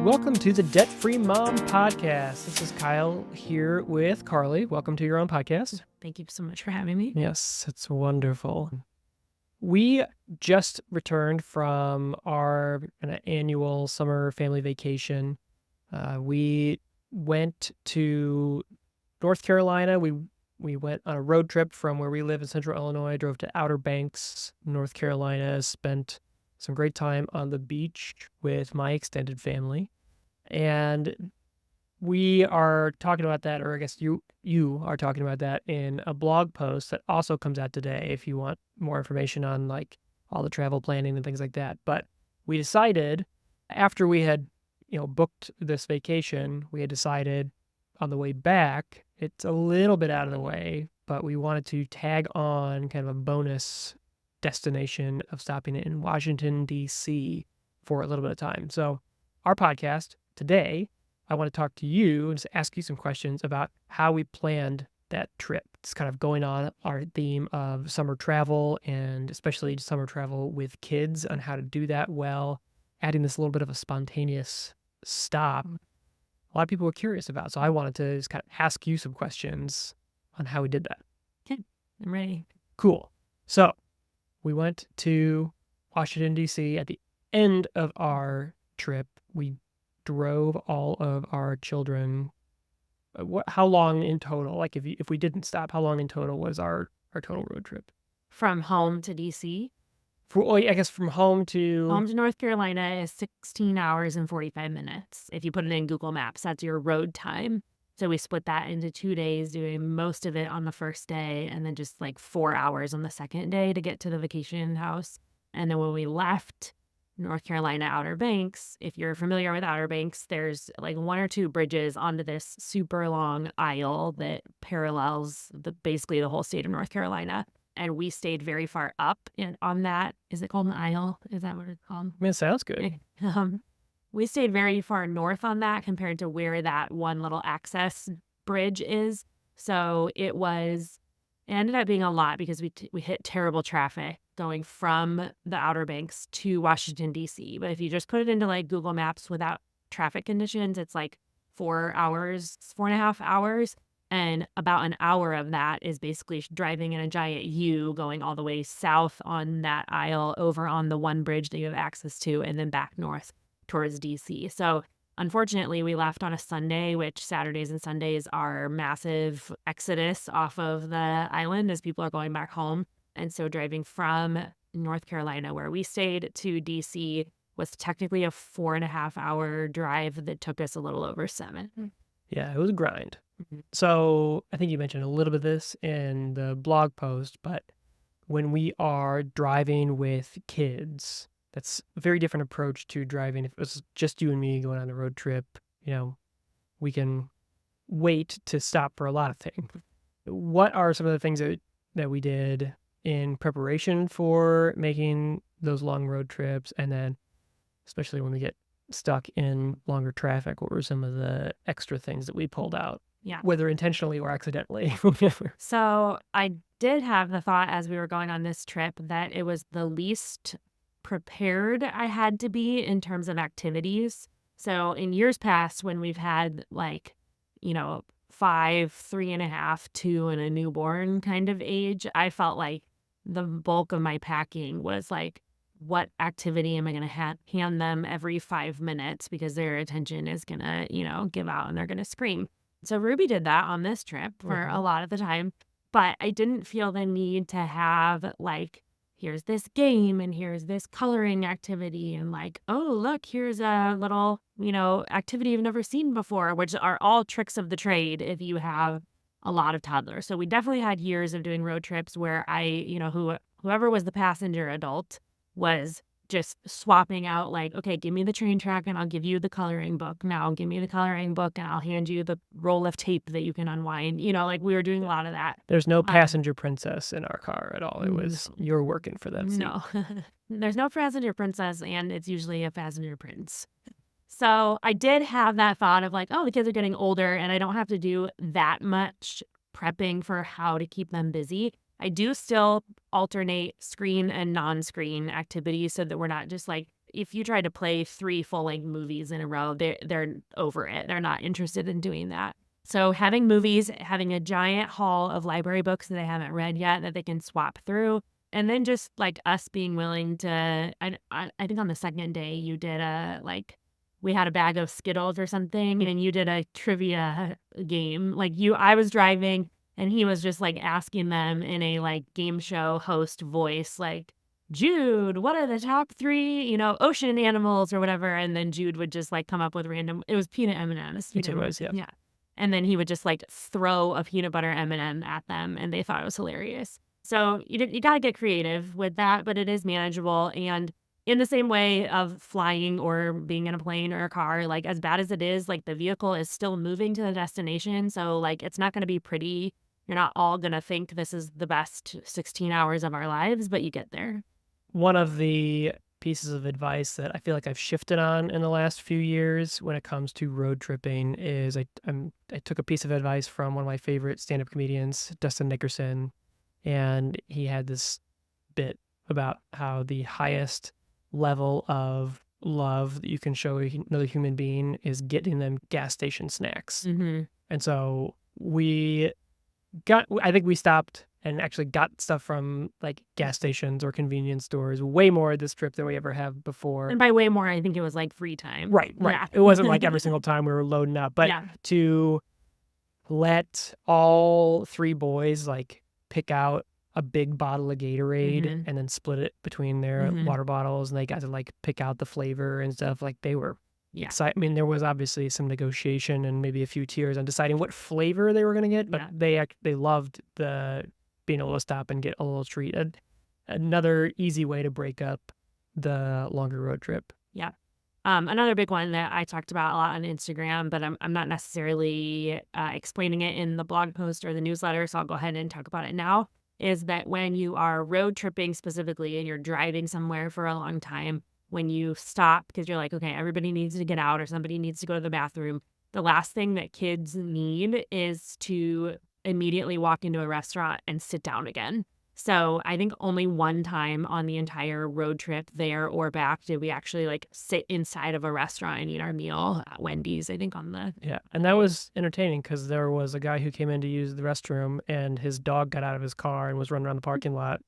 Welcome to the Debt Free Mom Podcast. This is Kyle here with Carly. Welcome to your own podcast. Thank you so much for having me. Yes, it's wonderful. We just returned from our annual summer family vacation. We went to North Carolina. We went on a road trip from where we live in Central Illinois, drove to Outer Banks, North Carolina, spent some great time on the beach with my extended family. And we are talking about that, or I guess you are talking about that in a blog post that also comes out today if you want more information on like all the travel planning and things like that. But we decided after we had, booked this vacation, we had decided on the way back, it's a little bit out of the way, but we wanted to tag on kind of a bonus destination of stopping in Washington, D.C. for a little bit of time. So our podcast today, I want to talk to you and just ask you some questions about how we planned that trip. It's kind of going on our theme of summer travel and especially summer travel with kids on how to do that well, adding this little bit of a spontaneous stop. A lot of people were curious about, so I wanted to just kind of ask you some questions on how we did that. Okay, I'm ready. Cool. So we went to Washington, D.C. at the end of our trip. We drove all of our children. How long in total? Like if we didn't stop, how long in total was our total road trip? From home to DC. I guess from home to North Carolina is 16 hours and 45 minutes. If you put it in Google Maps, that's your road time. So we split that into 2 days, doing most of it on the first day and then just like 4 hours on the second day to get to the vacation house. And then when we left North Carolina Outer Banks, if you're familiar with Outer Banks, there's like 1 or 2 bridges onto this super long aisle that parallels basically the whole state of North Carolina. And we stayed very far up on that. Is it called an aisle? Is that what it's called? I mean, it sounds good. We stayed very far north on that compared to where that one little access bridge is. So it ended up being a lot because we hit terrible traffic going from the Outer Banks to Washington, D.C. But if you just put it into like Google Maps without traffic conditions, it's like 4.5 hours. And about an hour of that is basically driving in a giant U going all the way south on that aisle over on the one bridge that you have access to and then back north towards DC. So unfortunately, we left on a Sunday, which Saturdays and Sundays are massive exodus off of the island as people are going back home. And so driving from North Carolina, where we stayed, to DC was technically a 4.5 hour drive that took us a little over 7. Yeah, it was a grind. Mm-hmm. So I think you mentioned a little bit of this in the blog post, but when we are driving with kids, that's a very different approach to driving. If it was just you and me going on a road trip, we can wait to stop for a lot of things. What are some of the things that we did in preparation for making those long road trips? And then especially when we get stuck in longer traffic, what were some of the extra things that we pulled out? Yeah. Whether intentionally or accidentally. So I did have the thought as we were going on this trip that it was the least prepared I had to be in terms of activities. So in years past, when we've had 5, 3.5, 2, and a newborn kind of age, I felt like the bulk of my packing was like, what activity am I going to hand them every 5 minutes because their attention is going to, give out and they're going to scream. So Ruby did that on this trip for a lot of the time, but I didn't feel the need to have here's this game and here's this coloring activity and oh, look, here's a little, activity you've never seen before, which are all tricks of the trade if you have a lot of toddlers. So we definitely had years of doing road trips where whoever was the passenger adult was just swapping out okay, give me the train track and I'll give you the coloring book. Now give me the coloring book and I'll hand you the roll of tape that you can unwind. We were doing a lot of that. There's no passenger princess in our car at all. It was you're working for that seat. No, there's no passenger princess and it's usually a passenger prince. So I did have that thought of oh, the kids are getting older and I don't have to do that much prepping for how to keep them busy. I do still alternate screen and non-screen activities so that we're not just if you try to play 3 full-length movies in a row, they're over it. They're not interested in doing that. So having movies, having a giant haul of library books that they haven't read yet that they can swap through, and then just, like, us being willing to I think on the second day you did we had a bag of Skittles or something, and you did a trivia game. I was driving, and he was just, like, asking them in a, like, game show host voice, like, "Jude, what are the top 3, ocean animals?" or whatever, and then Jude would just, like, come up with random it was peanut M&Ms, It was, yeah. yeah, and then he would just, like, throw a peanut butter M&M at them, and they thought it was hilarious. So you gotta get creative with that, but it is manageable, and in the same way of flying or being in a plane or a car, like, as bad as it is, like, the vehicle is still moving to the destination, so, like, it's not gonna be pretty. You're not all gonna think this is the best 16 hours of our lives, but you get there. One of the pieces of advice that I feel like I've shifted on in the last few years when it comes to road tripping is I took a piece of advice from one of my favorite stand-up comedians, Dustin Nickerson, and he had this bit about how the highest level of love that you can show another human being is getting them gas station snacks. Mhm. And so I think we stopped and actually got stuff from like gas stations or convenience stores way more this trip than we ever have before. And by way more, I think it was, like, free time. Right. Yeah. It wasn't like every single time we were loading up, but Yeah. to let all 3 boys, like, pick out a big bottle of Gatorade Mhm. and then split it between their Mhm. water bottles, and they got to, like, pick out the flavor and stuff, like, they were Yeah. I mean, there was obviously some negotiation and maybe a few tears on deciding what flavor they were gonna get, but Yeah. they loved being able to stop and get a little treat. Another easy way to break up the longer road trip. Yeah. Another big one that I talked about a lot on Instagram, but I'm not necessarily explaining it in the blog post or the newsletter, so I'll go ahead and talk about it now, is that when you are road tripping specifically and you're driving somewhere for a long time, when you stop because you're like, okay, everybody needs to get out or somebody needs to go to the bathroom, the last thing that kids need is to immediately walk into a restaurant and sit down again. So I think only one time on the entire road trip there or back did we actually like sit inside of a restaurant and eat our meal at Wendy's, I think on the Yeah, and that was entertaining because there was a guy who came in to use the restroom, and his dog got out of his car and was running around the parking lot,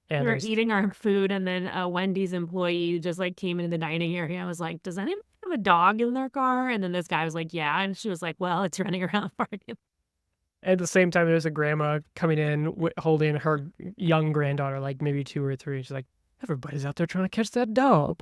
we and were there's eating our food and then a Wendy's employee just like came into the dining area. I was like, does anyone have a dog in their car? And then this guy was like, yeah. And she was like, well, it's running around the parking. at the same time, there's a grandma coming in holding her young granddaughter, like maybe 2 or 3. She's like, "Everybody's out there trying to catch that dog."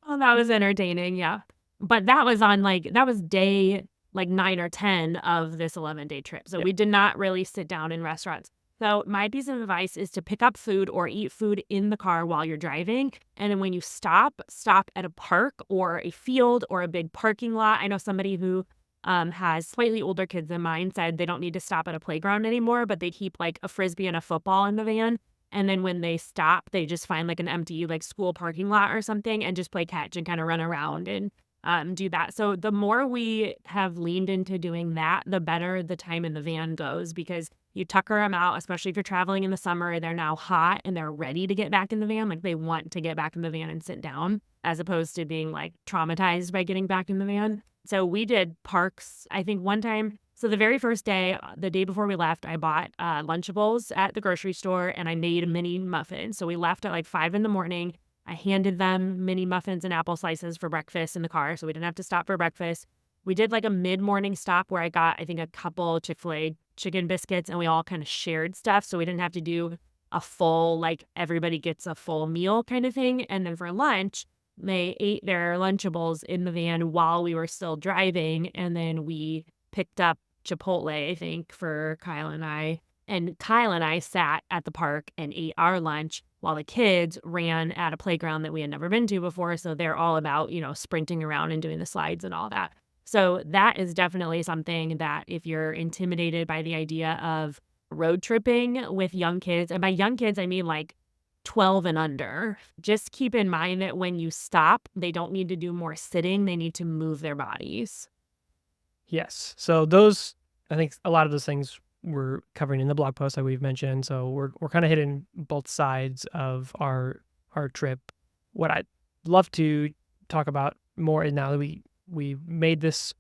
Oh, that was entertaining, yeah. But that was day, 9 or 10 of this 11-day trip, so Yeah. we did not really sit down in restaurants. So, my piece of advice is to pick up food or eat food in the car while you're driving, and then when you stop at a park or a field or a big parking lot. I know somebody who, has slightly older kids than mine said they don't need to stop at a playground anymore, but they keep, like, a Frisbee and a football in the van, and then when they stop, they just find, like, an empty, like, school parking lot or something and just play catch and kinda run around and, do that. So, the more we have leaned into doing that, the better the time in the van goes because you tucker them out, especially if you're traveling in the summer, they're now hot and they're ready to get back in the van, like, they want to get back in the van and sit down as opposed to being, like, traumatized by getting back in the van. So, we did parks, I think, one time. So the very first day, the day before we left, I bought Lunchables at the grocery store and I made mini muffins. So we left at like 5 in the morning. I handed them mini muffins and apple slices for breakfast in the car, so we didn't have to stop for breakfast. We did like a mid-morning stop where I got, I think, a couple Chick-fil-A chicken biscuits and we all kind of shared stuff, so we didn't have to do a full, like, everybody gets a full meal kind of thing. And then for lunch, they ate their Lunchables in the van while we were still driving, and then we picked up Chipotle, I think, for Kyle and I. And Kyle and I sat at the park and ate our lunch while the kids ran at a playground that we had never been to before. So they're all about, sprinting around and doing the slides and all that. So that is definitely something that if you're intimidated by the idea of road tripping with young kids, and by young kids, I mean like 12 and under, just keep in mind that when you stop, they don't need to do more sitting, they need to move their bodies. Yes. So I think a lot of those things we're covering in the blog post that we've mentioned. So we're kind of hitting both sides of our trip. What I love to talk about more now that we made this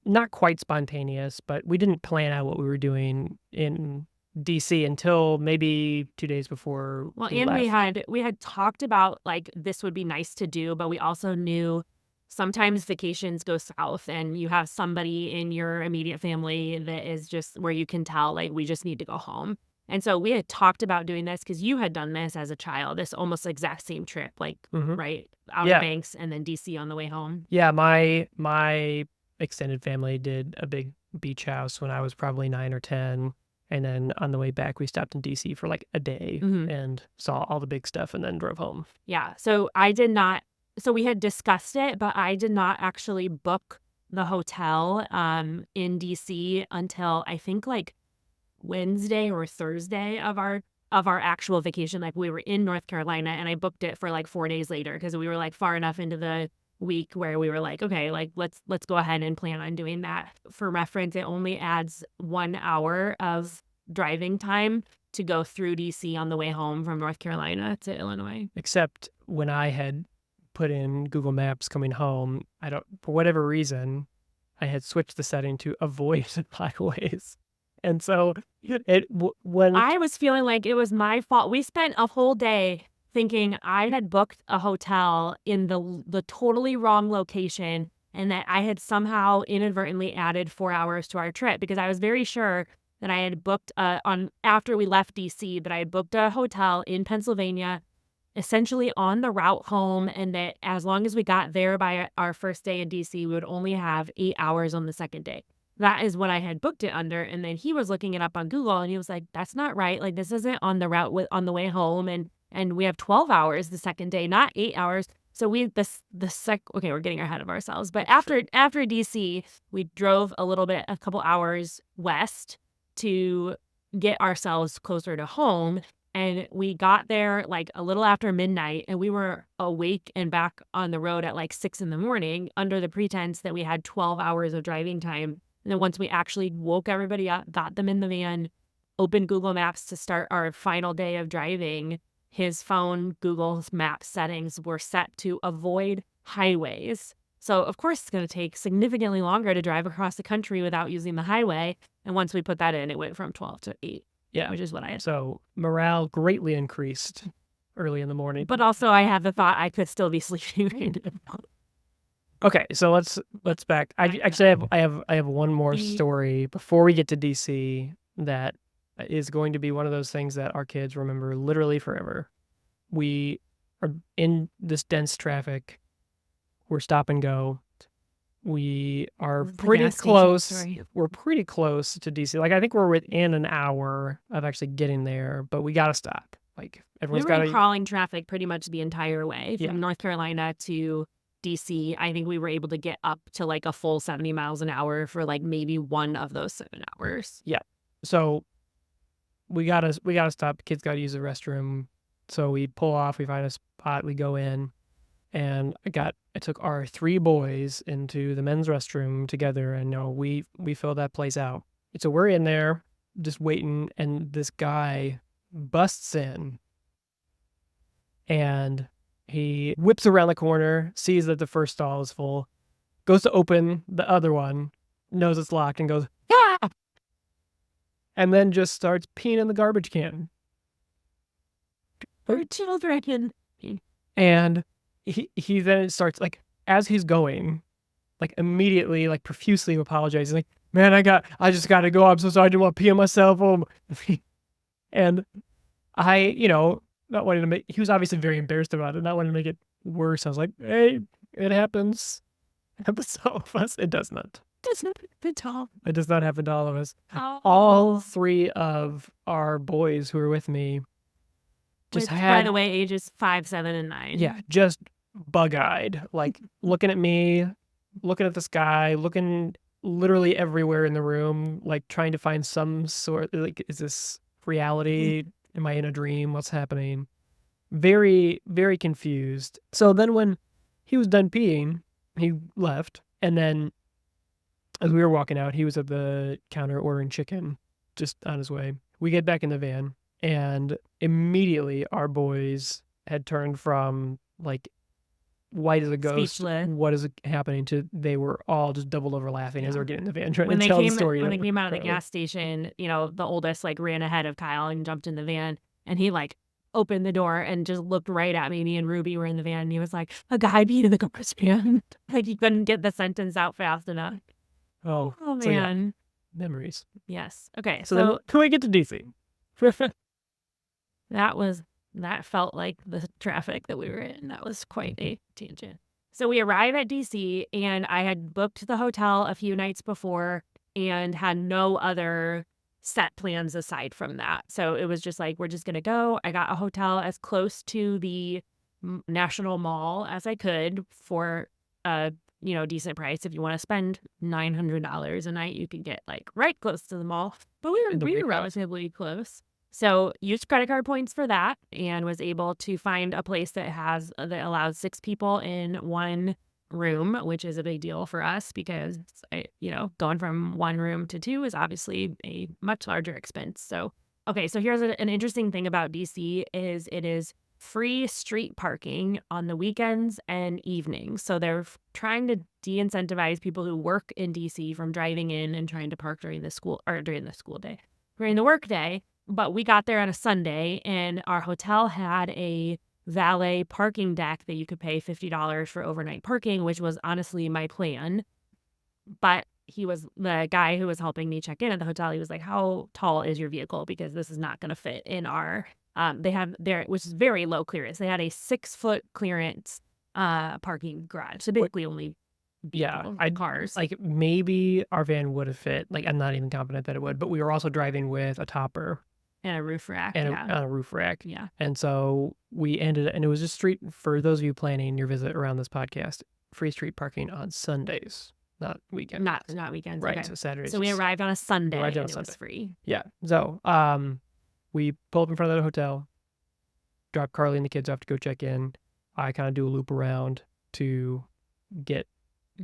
not quite spontaneous, but we didn't plan out what we were doing in DC until maybe 2 days before Well, we and left. we had talked about like this would be nice to do, but we also knew sometimes vacations go south and you have somebody in your immediate family that is just where you can tell like we just need to go home. And so we had talked about doing this because you had done this as a child, this almost exact same trip, like Mhm. right, Outer Yeah. Banks and then DC on the way home. Yeah, my extended family did a big beach house when I was probably 9 or 10, and then on the way back, we stopped in DC for, like, a day Mhm. and saw all the big stuff and then drove home. Yeah. So I did not so we had discussed it, but I did not actually book the hotel in DC until I think like Wednesday or Thursday of our actual vacation. Like we were in North Carolina and I booked it for like 4 days later because we were like far enough into the week where we were like, okay, like let's go ahead and plan on doing that. For reference, it only adds 1 hour of driving time to go through DC on the way home from North Carolina to Illinois. Except when I had put in Google Maps coming home, I don't for whatever reason, I had switched the setting to avoid highways, and so it w when I was feeling like it was my fault. We spent a whole day thinking I had booked a hotel in the totally wrong location and that I had somehow inadvertently added 4 hours to our trip because I was very sure that I had booked on after we left DC that I had booked a hotel in Pennsylvania essentially on the route home and that as long as we got there by our first day in DC, we would only have 8 hours on the second day. That is what I had booked it under, and then he was looking it up on Google, and he was like, "That's not right, like, this isn't on the route with on the way home, and we have 12 hours the second day, not 8 hours." So we the sec okay, we're getting ahead of ourselves, but after DC, we drove a couple hours west to get ourselves closer to home, and we got there, like, a little after midnight, and we were awake and back on the road at, like, 6 in the morning under the pretense that we had 12 hours of driving time. And then once we actually woke everybody up, got them in the van, opened Google Maps to start our final day of driving, his phone Google Maps settings were set to avoid highways. So, of course, it's going to take significantly longer to drive across the country without using the highway. And once we put that in, it went from 12 to 8, yeah, which is what I had. so morale greatly increased early in the morning. But also, I had the thought I could still be sleeping right now. Okay, so let's back. I actually have one more story before we get to DC that is going to be one of those things that our kids remember literally forever. We are in this dense traffic. We're stop and go. We are The pretty gas station close. story. We're pretty close to DC. Like I think we're within an hour of actually getting there, but we gotta stop. Like We everyone's were in gotta. crawling traffic pretty much the entire way Yeah. from North Carolina to DC. I think we were able to get up to like a full 70 miles an hour for like maybe one of those 7 hours. Yeah. So we gotta stop. Kids gotta use the restroom. So we pull off. We find a spot. We go in, and I took our 3 boys into the men's restroom together, and no, we filled that place out. So we're in there just waiting, and this guy busts in, and he whips around the corner, sees that the first stall is full, goes to open the other one, knows it's locked, and goes, "Ah!" And then just starts peeing in the garbage can. For children. And he then starts, like, as he's going, like, immediately, like, profusely apologizing, like, "Man, I just gotta go. I'm so sorry. I didn't want to pee on myself." And not wanting to make he was obviously very embarrassed about it, not wanting to make it worse. I was like, "Hey, it happens. It happens to all of us." It does not. Does not fit all. It does not happen to all of us. Oh. All 3 of our boys who were with me just Which, by had the way, ages 5, 7, and 9. yeah, just bug-eyed, like, looking at me, looking at this guy, looking literally everywhere in the room, like, trying to find some sort like, is this reality? Am I in a dream? What's happening? Very, very confused. So then when he was done peeing, he left, and then as we were walking out, he was at the counter ordering chicken, just on his way. We get back in the van, and immediately our boys had turned from, like, white as a ghost. Speechless. What is happening to? They were all just doubled over laughing as Yeah. they were getting in the van trying When to they tell the came story. when to they came out of the Carly. gas station, the oldest like ran ahead of Kyle and jumped in the van, and he like opened the door and just looked right at me. Me and Ruby were in the van, and he was like, "A guy beat in the garbage can." Like he couldn't get the sentence out fast enough. Oh, Oh so yeah, man. memories. Yes. Okay. So then we get to DC. That felt like the traffic that we were in. That was quite a tangent. So we arrive at DC, and I had booked the hotel a few nights before and had no other set plans aside from that. So it was just like, we're just going to go. I got a hotel as close to the National Mall as I could for a decent price. If you want to spend $900 a night, you can get like right close to the mall. But we were relatively close. So used credit card points for that, and was able to find a place that allows 6 people in one room, which is a big deal for us because going from 1 room to 2 is obviously a much larger expense. So okay, so here's an interesting thing about DC is it is free street parking on the weekends and evenings. So they're trying to de-incentivize people who work in DC from driving in and trying to park during the work day. But we got there on a Sunday, and our hotel had a valet parking deck that you could pay $50 for overnight parking, which was honestly my plan. But the guy who was helping me check in at the hotel, he was like, "How tall is your vehicle? Because this is not going to fit in our." They have there, which is very low clearance. They had a 6-foot clearance parking garage. So basically only cars. Like maybe our van would have fit. Like I'm not even confident that it would, but we were also driving with a topper. And a roof rack. And on a roof rack. Yeah. And so we ended up, and it was just for those of you planning your visit around this podcast, free street parking on Sundays, not weekends. Not weekends. Right. Okay. So Saturdays. So we arrived on a Sunday. Arrived on a and Sunday. It was free. Yeah. So we pull up in front of the hotel, drop Carly and the kids off to go check in. I kind of do a loop around to get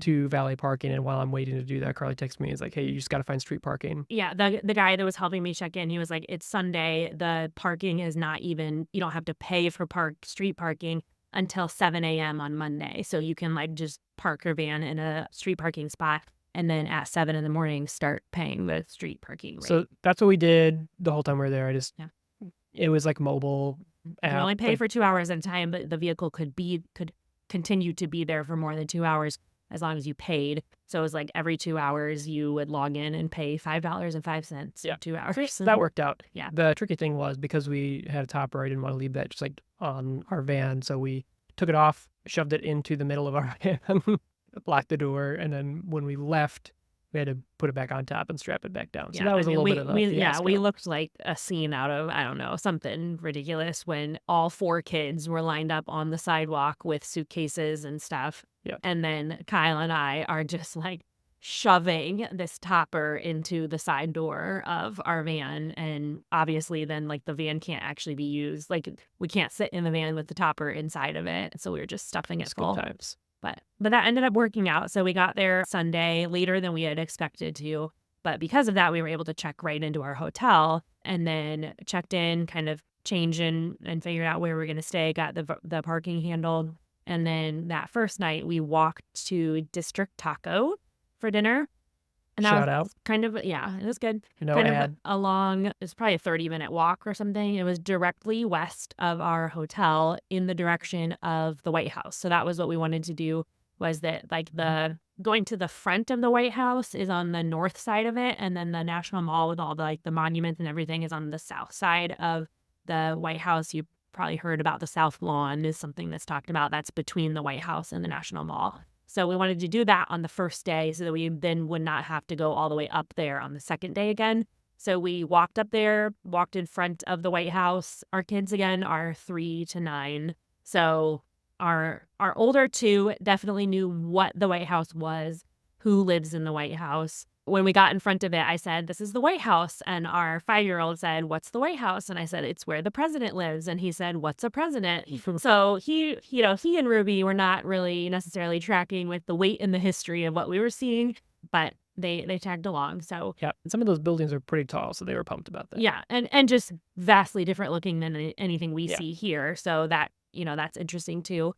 to valet parking, and while I'm waiting to do that, Carly texts me. He's like, "Hey, you just got to find street parking." Yeah, the guy that was helping me check in, he was like, "It's Sunday. The parking is not even. You don't have to pay for street parking until 7 a.m. on Monday. So you can like just park your van in a street parking spot, and then at 7 in the morning start paying the street parking rate." So that's what we did the whole time we were there. It was like mobile app. You only pay for 2 hours at a time, but the vehicle could continue to be there for more than 2 hours as long as you paid. So it was like every 2 hours you would log in and pay $5.05 for 2 hours. So that worked out. Yeah. The tricky thing was because we had a topper, I didn't want to leave that just like on our van. So we took it off, shoved it into the middle of our van, locked the door, and then when we left, we had to put it back on top and strap it back down. So that was a little bit of a fiasco. We looked like a scene out of, I don't know, something ridiculous when all 4 kids were lined up on the sidewalk with suitcases and stuff. Yeah. And then Kyle and I are just like shoving this topper into the side door of our van. And obviously then like the van can't actually be used. Like we can't sit in the van with the topper inside of it. So we were just stuffing it full. Good times. But that ended up working out. So we got there Sunday later than we had expected to. But because of that, we were able to check right into our hotel and then checked in, kind of changed in and figured out where we were going to stay, got the parking handled. And then that first night, we walked to District Taco for dinner. And that Shout was out. kind of, yeah, it was good. No kind ad. of it's probably a 30-minute walk or something. It was directly west of our hotel in the direction of the White House. So that was what we wanted to do, was that like going to the front of the White House is on the north side of it. And then the National Mall with all the monuments and everything is on the south side of the White House. You probably heard about the South Lawn is something that's talked about. That's between the White House and the National Mall. So we wanted to do that on the first day so that we then would not have to go all the way up there on the second day again. So we walked up there, walked in front of the White House. Our kids, again, are 3 to 9. So our older 2 definitely knew what the White House was, who lives in the White House. When we got in front of it, I said, "This is the White House." And our 5-year-old said, "What's the White House?" And I said, "It's where the president lives." And he said, "What's a president?" So he and Ruby were not really necessarily tracking with the weight and the history of what we were seeing, but they tagged along. So yeah, and some of those buildings are pretty tall, so they were pumped about that. Yeah, and just vastly different looking than anything we see here. So that, that's interesting too.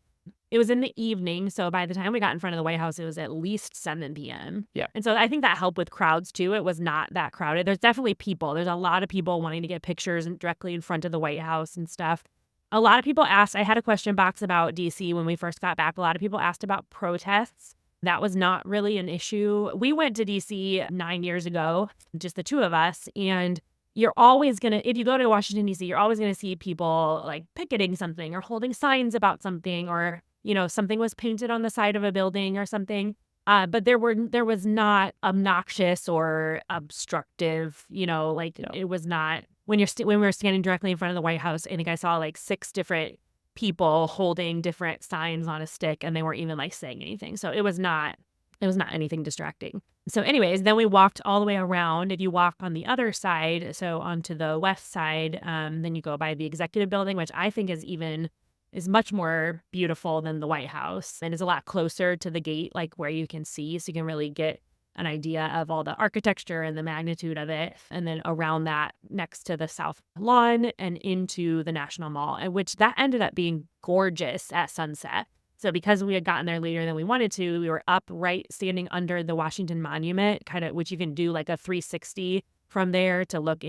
It was in the evening, so by the time we got in front of the White House, it was at least 7 PM. Yeah. And so I think that helped with crowds too. It was not that crowded. There's definitely people. There's a lot of people wanting to get pictures directly in front of the White House and stuff. A lot of people asked, I had a question box about DC when we first got back. A lot of people asked about protests. That was not really an issue. We went to DC 9 years ago, just the two of us, and you're always going to, if you go to Washington, D.C., you're always going to see people like picketing something or holding signs about something, or, something was painted on the side of a building or something. But there was not obnoxious or obstructive, like No. it was not when when we were standing directly in front of the White House. I think I saw like 6 different people holding different signs on a stick, and they weren't even like saying anything. So it was not anything distracting. So anyways, then we walked all the way around. If you walk on the other side, so onto the west side, then you go by the executive building, which I think is much more beautiful than the White House and is a lot closer to the gate, like where you can see. So you can really get an idea of all the architecture and the magnitude of it. And then around that, next to the South Lawn and into the National Mall, and which that ended up being gorgeous at sunset. So because we had gotten there later than we wanted to, we were up right standing under the Washington Monument, kind of, which you can do like a 360 from there to look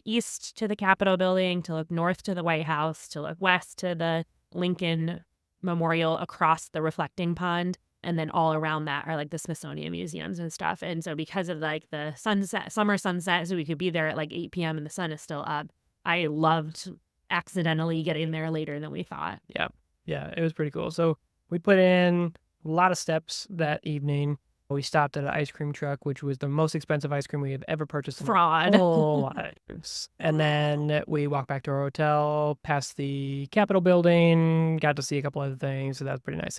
east to the Capitol building, to look north to the White House, to look west to the Lincoln Memorial across the reflecting pond. And then all around that are like the Smithsonian museums and stuff. And so because of like the summer sunset, so we could be there at like 8 p.m. and the sun is still up, I loved accidentally getting there later than we thought. Yeah. Yeah, it was pretty cool. So we put in a lot of steps that evening. We stopped at an ice cream truck, which was the most expensive ice cream we have ever purchased in our Fraud. whole lives. And then we walked back to our hotel, past the Capitol building, got to see a couple other things. So that was pretty nice.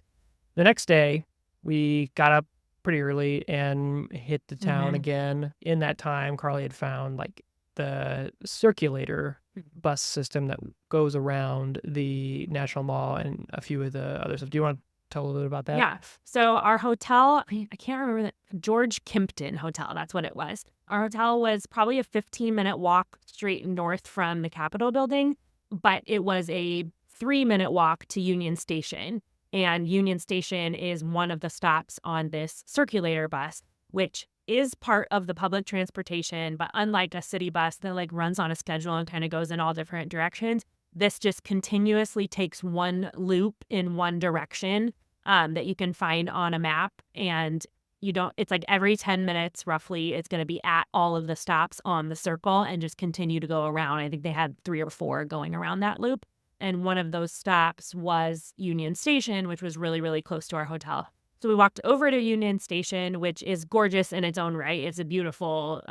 The next day, we got up pretty early and hit the town Mhm. again. In that time, Carly had found like the circulator bus system that goes around the National Mall and a few of the other stuff. Do you want to tell a little bit about that? Yeah. So our hotel, I can't remember the George Kimpton Hotel. That's what it was. Our hotel was probably a 15-minute walk straight north from the Capitol building, but it was a 3-minute walk to Union Station. And Union Station is one of the stops on this circulator bus, which is part of the public transportation, but unlike a city bus that like runs on a schedule and kind of goes in all different directions, this just continuously takes one loop in one direction that you can find on a map. And it's like every 10 minutes roughly, it's going to be at all of the stops on the circle and just continue to go around. I think they had 3 or 4 going around that loop. And one of those stops was Union Station, which was really, really close to our hotel. So we walked over to Union Station, which is gorgeous in its own right. It's a beautiful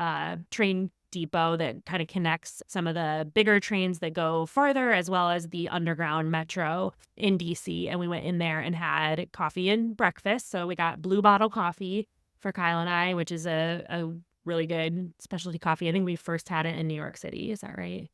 train depot that kind of connects some of the bigger trains that go farther, as well as the underground metro in DC. And we went in there and had coffee and breakfast. So we got Blue Bottle coffee for Kyle and I, which is a really good specialty coffee. I think we first had it in New York City. Is that right?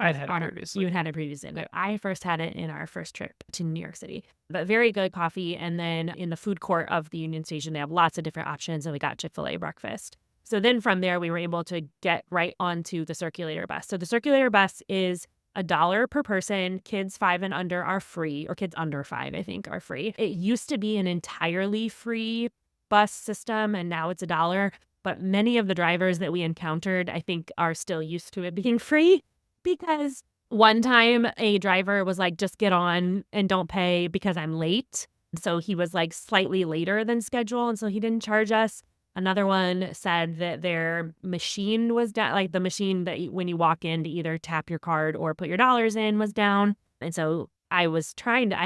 I'd had it previously. You had it previously. But I first had it in our first trip to New York City. But very good coffee. And then in the food court of the Union Station, they have lots of different options. And we got Chick-fil-A breakfast. So then from there, we were able to get right onto the circulator bus. So the circulator bus is $1 per person. Kids 5 and under are free, or kids under 5, I think, are free. It used to be an entirely free bus system, and now it's $1. But many of the drivers that we encountered, I think, are still used to it being free. Because one time a driver was like, just get on and don't pay because I'm late. So he was like slightly later than schedule. And so he didn't charge us. Another one said that their machine was down, like the machine that when you walk in to either tap your card or put your dollars in was down. And so I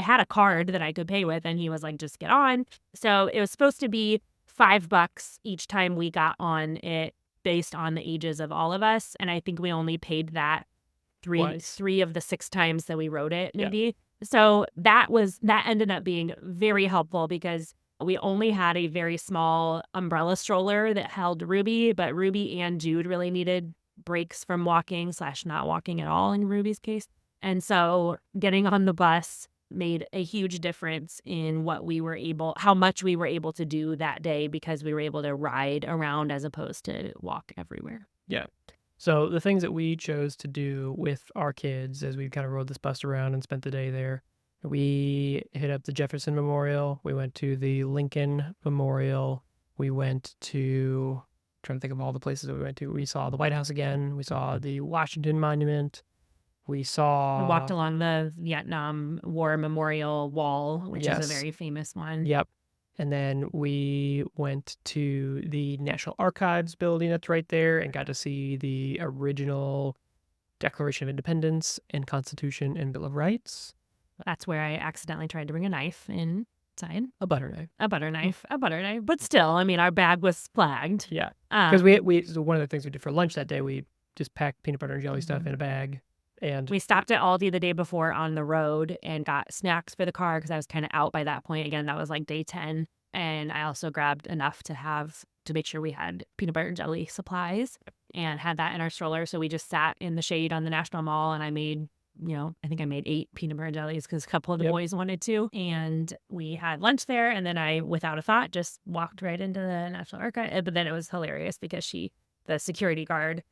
had a card that I could pay with, and he was like, just get on. So it was supposed to be $5 each time we got on it based on the ages of all of us. And I think we only paid that three of the 6 times that we rode it, maybe. Yeah. So that ended up being very helpful because we only had a very small umbrella stroller that held Ruby, but Ruby and Jude really needed breaks from walking / not walking at all in Ruby's case. And so getting on the bus made a huge difference in how much we were able to do that day, because we were able to ride around as opposed to walk everywhere. Yeah. So the things that we chose to do with our kids as we kind of rode this bus around and spent the day there, We hit up the Jefferson Memorial. We went to the Lincoln Memorial. We went to, trying to think of all the places that we went to. We saw the White House again. We saw the Washington Monument. We We walked saw, along the Vietnam War Memorial Wall, which is a yes, very famous one. yep. And then we went to the National Archives building that's right there and got to see the original Declaration of Independence and Constitution and Bill of Rights. That's where I accidentally tried to bring a knife inside. A butter knife. A butter knife. But still, I mean, our bag was flagged. Yeah. Because Um, so one of the things we did for lunch that day, we just packed peanut butter and jelly stuff in a bag. And we stopped at Aldi the day before on the road and got snacks for the car because I was kind of out by that point. Again, that was like day 10. And I also grabbed enough to make sure we had peanut butter and jelly supplies and had that in our stroller. So we just sat in the shade on the National Mall and I made, I think I made 8 peanut butter and jellies because a couple of the Yep. boys wanted to. And we had lunch there. And then I, without a thought, just walked right into the National Archive. But then it was hilarious because the security guard,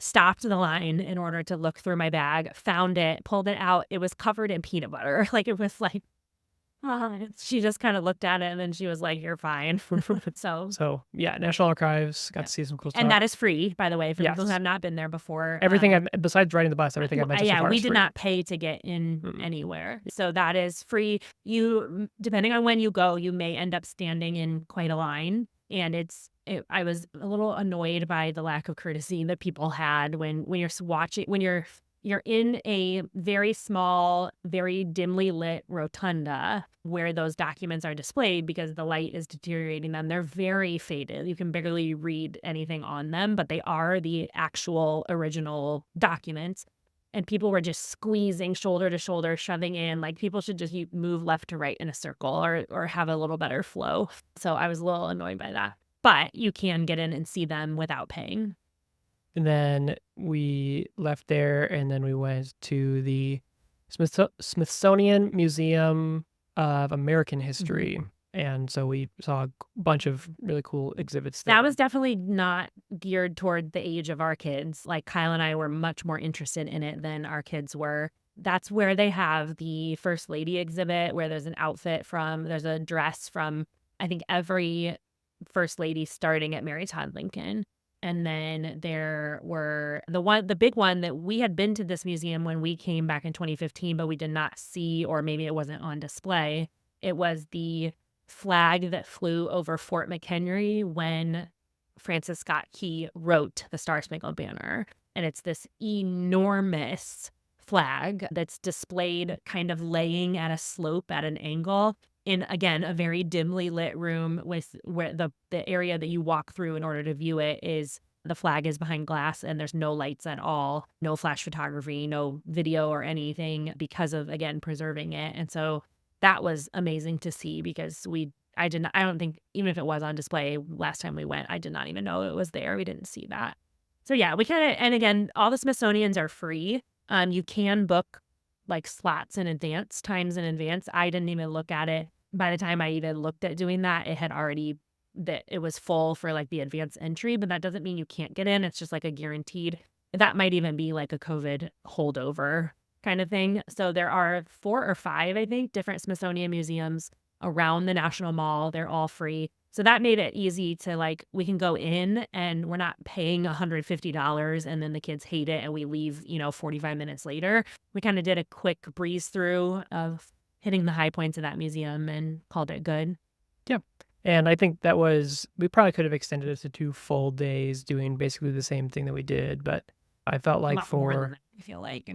stopped the line in order to look through my bag, found it, pulled it out. It was covered in peanut butter. Like it was like, she just kind of looked at it and then she was like, "You're fine." so, yeah, National Archives, got to see some cool stuff. And that is free, by the way, for people who Yes. have not been there before. Everything besides riding the bus, everything I mentioned so Yeah, far we is did free. not pay to get in anywhere. So that is free. You, depending on when you go, you may end up standing in quite a line. And I was a little annoyed by the lack of courtesy that people had when you're watching, when you're in a very small, very dimly lit rotunda where those documents are displayed because the light is deteriorating them. They're very faded. You can barely read anything on them, but they are the actual original documents. And people were just squeezing shoulder to shoulder, shoving in. Like people should just move left to right in a circle or have a little better flow. So I was a little annoyed by that. But you can get in and see them without paying. And then we left there and then we went to the Smithsonian Museum of American History. And so we saw a bunch of really cool exhibits there. That was definitely not geared toward the age of our kids. Like Kyle and I were much more interested in it than our kids were. That's where they have the First Lady exhibit where there's there's a dress from, I think, every First Lady starting at Mary Todd Lincoln. And then there were the big one that we had been to this museum when we came back in 2015, but we did not see, or maybe it wasn't on display. It was the flag that flew over Fort McHenry when Francis Scott Key wrote the Star Spangled Banner. And it's this enormous flag that's displayed kind of laying at a slope at an angle in, again, a very dimly lit room with where the area that you walk through in order to view it is the flag is behind glass and there's no lights at all, no flash photography, no video or anything because of, again, preserving it. And so that was amazing to see because I don't think, even if it was on display last time we went, I did not even know it was there. We didn't see that. So yeah, and again, all the Smithsonian's are free. You can book like slots in advance, times in advance. I didn't even look at it. By the time I even looked at doing that, it was full for like the advanced entry, but that doesn't mean you can't get in. It's just like a guaranteed. That might even be like a COVID holdover kind of thing. So there are 4 or 5, I think, different Smithsonian museums around the National Mall. They're all free. So that made it easy to we can go in and we're not paying $150 and then the kids hate it and we leave, 45 minutes later. We kind of did a quick breeze through of hitting the high points of that museum and called it good. Yeah. And I think we probably could have extended it to 2 full days doing basically the same thing that we did. But I felt like I feel like,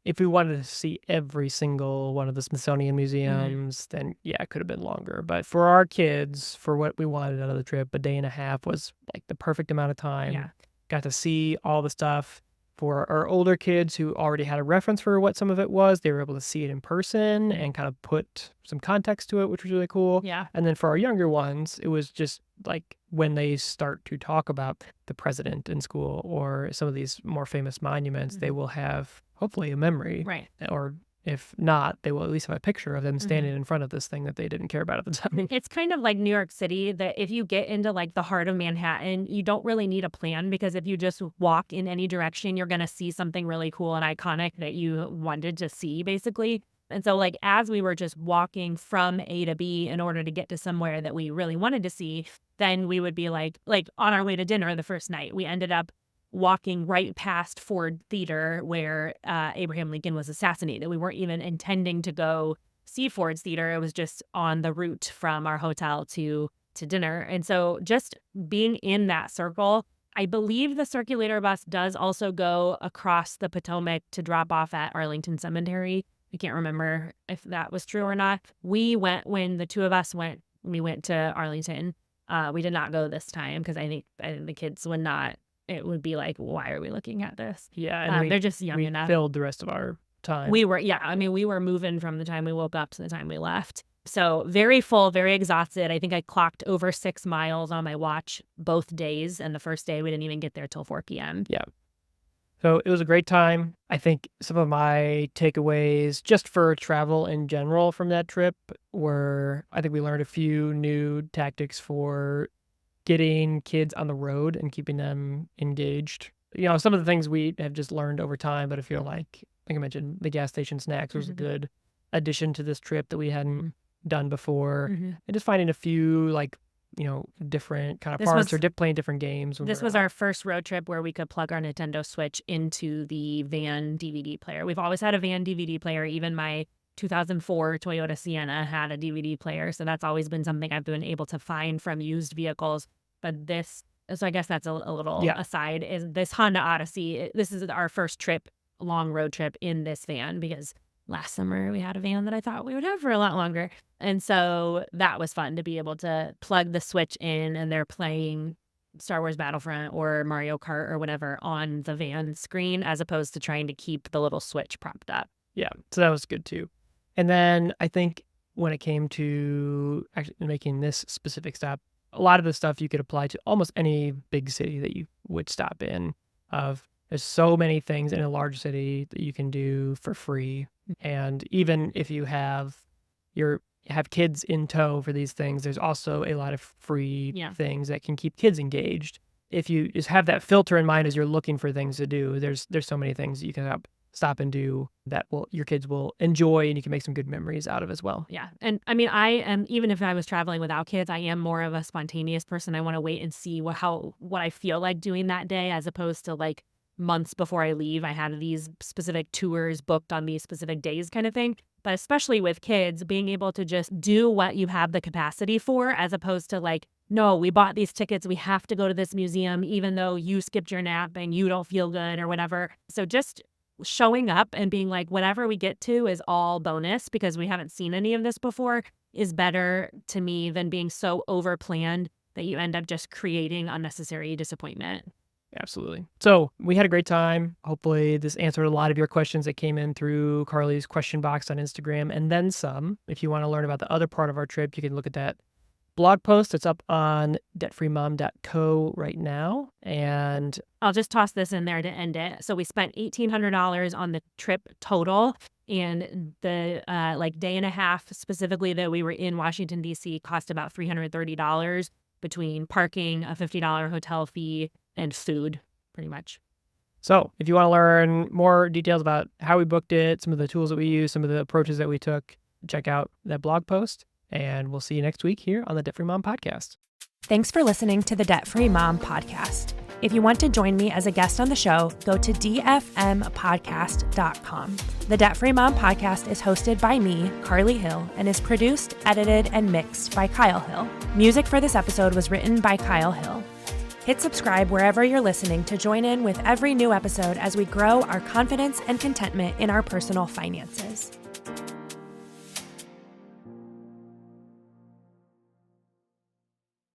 if we wanted to see every single one of the Smithsonian museums, then yeah, it could have been longer. But for our kids, for what we wanted out of the trip, a day and a half was like the perfect amount of time. Yeah. Got to see all the stuff. For our older kids who already had a reference for what some of it was, they were able to see it in person and kind of put some context to it, which was really cool. Yeah. And then for our younger ones, it was just like when they start to talk about the president in school or some of these more famous monuments, they will have hopefully a memory Right. or If not, they will at least have a picture of them standing in front of this thing that they didn't care about at the time. It's kind of like New York City, that if you get into like the heart of Manhattan, you don't really need a plan, because if you just walk in any direction, you're going to see something really cool and iconic that you wanted to see, basically. And so like as we were just walking from A to B in order to get to somewhere that we really wanted to see, then we would be like on our way to dinner the first night, we ended up walking right past Ford Theater where Abraham Lincoln was assassinated. We weren't even intending to go see Ford's Theater. It was just on the route from our hotel to dinner. And so just being in that circle, I believe the circulator bus does also go across the Potomac to drop off at Arlington Cemetery. I can't remember if that was true or not. We went when the two of us went. We went to Arlington. We did not go this time because I think the kids would not. It would be like, why are we looking at this? Yeah, and They're just young we enough. filled the rest of our time. We were moving from the time we woke up to the time we left. So very full, very exhausted. I think I clocked over 6 miles on my watch both days. And the first day we didn't even get there till 4 p.m. Yeah. So it was a great time. I think some of my takeaways just for travel in general from that trip were, I think we learned a few new tactics for getting kids on the road and keeping them engaged. Some of the things we have just learned over time, but I feel like I mentioned, the gas station snacks was a good addition to this trip that we hadn't done before. And just finding a few different kind of parts or playing different games. This was our first road trip where we could plug our Nintendo Switch into the van DVD player. We've always had a van DVD player. Even my 2004 Toyota Sienna had a DVD player. So that's always been something I've been able to find from used vehicles. But so I guess that's a little aside, is this Honda Odyssey. This is our first long road trip in this van, because last summer we had a van that I thought we would have for a lot longer. And so that was fun to be able to plug the Switch in and they're playing Star Wars Battlefront or Mario Kart or whatever on the van screen, as opposed to trying to keep the little Switch propped up. Yeah, so that was good too. And then I think when it came to actually making this specific stop, a lot of the stuff you could apply to almost any big city that you would stop in. There's so many things in a large city that you can do for free. And even if you have kids in tow for these things, there's also a lot of free things that can keep kids engaged. If you just have that filter in mind as you're looking for things to do, there's so many things that you can stop and do that your kids will enjoy and you can make some good memories out of as well. Yeah. And I mean, I am, even if I was traveling without kids, I am more of a spontaneous person. I want to wait and see what I feel like doing that day, as opposed to like months before I leave, I had these specific tours booked on these specific days kind of thing. But especially with kids, being able to just do what you have the capacity for, as opposed to like, no, we bought these tickets, we have to go to this museum, even though you skipped your nap and you don't feel good or whatever. So just showing up and being like, whatever we get to is all bonus, because we haven't seen any of this before, is better to me than being so over planned that you end up just creating unnecessary disappointment. Absolutely. So we had a great time. Hopefully this answered a lot of your questions that came in through Carly's question box on Instagram, and then some. If you want to learn about the other part of our trip, you can look at that blog post. It's up on debtfreemom.co right now. And I'll just toss this in there to end it. So we spent $1,800 on the trip total, and the day and a half specifically that we were in Washington, D.C. cost about $330 between parking, a $50 hotel fee, and food, pretty much. So if you want to learn more details about how we booked it, some of the tools that we used, some of the approaches that we took, check out that blog post. And we'll see you next week here on the Debt Free Mom Podcast. Thanks for listening to the Debt Free Mom Podcast. If you want to join me as a guest on the show, go to dfmpodcast.com. The Debt Free Mom Podcast is hosted by me, Carly Hill, and is produced, edited, and mixed by Kyle Hill. Music for this episode was written by Kyle Hill. Hit subscribe wherever you're listening to join in with every new episode as we grow our confidence and contentment in our personal finances.